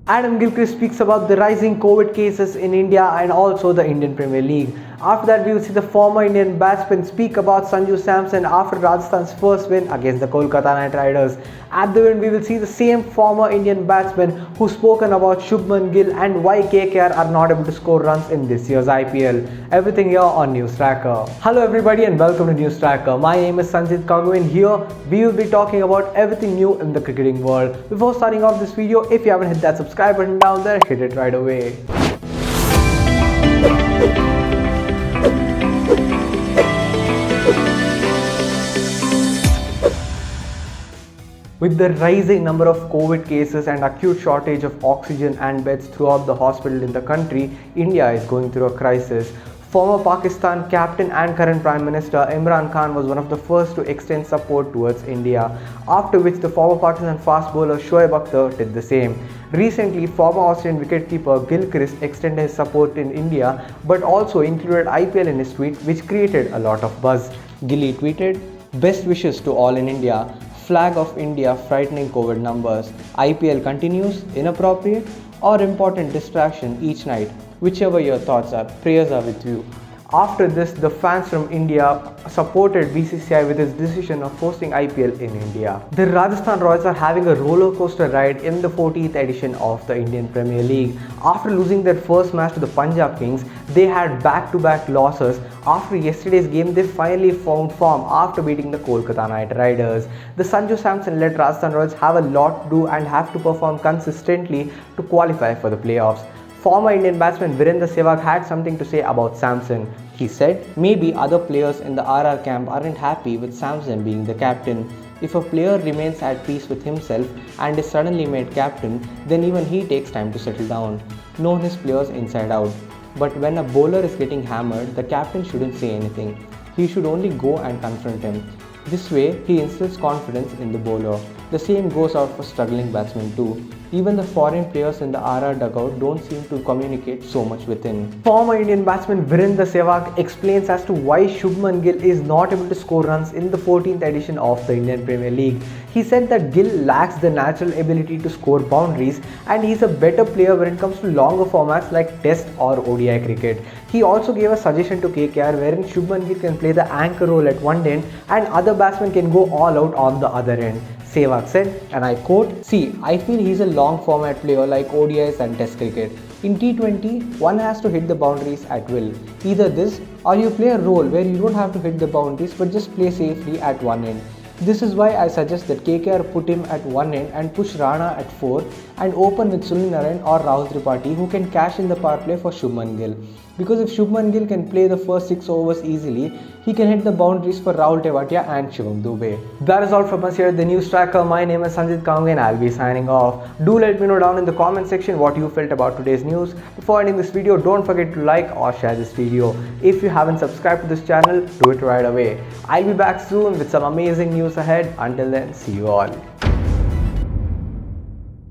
Adam Gilchrist speaks about the rising COVID cases in India and also the Indian Premier League. After that, we will see the former Indian batsman speak about Sanju Samson after Rajasthan's first win against the Kolkata Knight Riders. At the end, we will see the same former Indian batsman who spoken about Shubman Gill and why KKR are not able to score runs in this year's IPL. Everything here on News Tracker. Hello everybody and welcome to News Tracker. My name is Sanjit Kangu and here we will be talking about everything new in the cricketing world. Before starting off this video, if you haven't hit that subscribe button down there, hit it right away. With the rising number of COVID cases and acute shortage of oxygen and beds throughout the hospital in the country, India is going through a crisis. Former Pakistan captain and current Prime Minister Imran Khan was one of the first to extend support towards India, after which the former Pakistan fast bowler Shoaib Akhtar did the same. Recently, former Australian wicketkeeper Gilchrist extended his support in India but also included IPL in his tweet, which created a lot of buzz. Gilly tweeted, "Best wishes to all in India. Flag of India frightening COVID numbers. IPL continues, inappropriate or important distraction each night. Whichever your thoughts are, prayers are with you." After this, the fans from India supported BCCI with its decision of hosting IPL in India. The Rajasthan Royals are having a roller coaster ride in the 14th edition of the Indian Premier League. After losing their first match to the Punjab Kings, they had back-to-back losses. After yesterday's game, they finally found form after beating the Kolkata Knight Riders. The Sanju Samson-led Rajasthan Royals have a lot to do and have to perform consistently to qualify for the playoffs. Former Indian batsman Virendra Sehwag had something to say about Samson. He said, "Maybe other players in the RR camp aren't happy with Samson being the captain. If a player remains at peace with himself and is suddenly made captain, then even he takes time to settle down, know his players inside out. But when a bowler is getting hammered, the captain shouldn't say anything. He should only go and confront him. This way, he instills confidence in the bowler. The same goes out for struggling batsmen too. Even the foreign players in the RR dugout don't seem to communicate so much within." Former Indian batsman Virendra Sehwag explains as to why Shubman Gill is not able to score runs in the 14th edition of the Indian Premier League. He said that Gill lacks the natural ability to score boundaries and he's a better player when it comes to longer formats like Test or ODI cricket. He also gave a suggestion to KKR wherein Shubman Gill can play the anchor role at one end and other batsmen can go all out on the other end. Sehwag said, and I quote, "See, I feel he's a long format player like ODIs and Test cricket. In T20, one has to hit the boundaries at will. Either this or you play a role where you don't have to hit the boundaries but just play safely at one end. This is why I suggest that KKR put him at one end and push Rana at 4 and open with Sunil Narine or Rahul Tripathi who can cash in the power play for Shubman Gill. Because if Shubman Gill can play the first 6 overs easily, he can hit the boundaries for Rahul Tewatia and Shivam Dube." That is all from us here at the News Tracker. My name is Sanjit Kangu and I'll be signing off. Do let me know down in the comment section what you felt about today's news. Before ending this video, don't forget to like or share this video. If you haven't subscribed to this channel, do it right away. I'll be back soon with some amazing news ahead. Until then, see you all.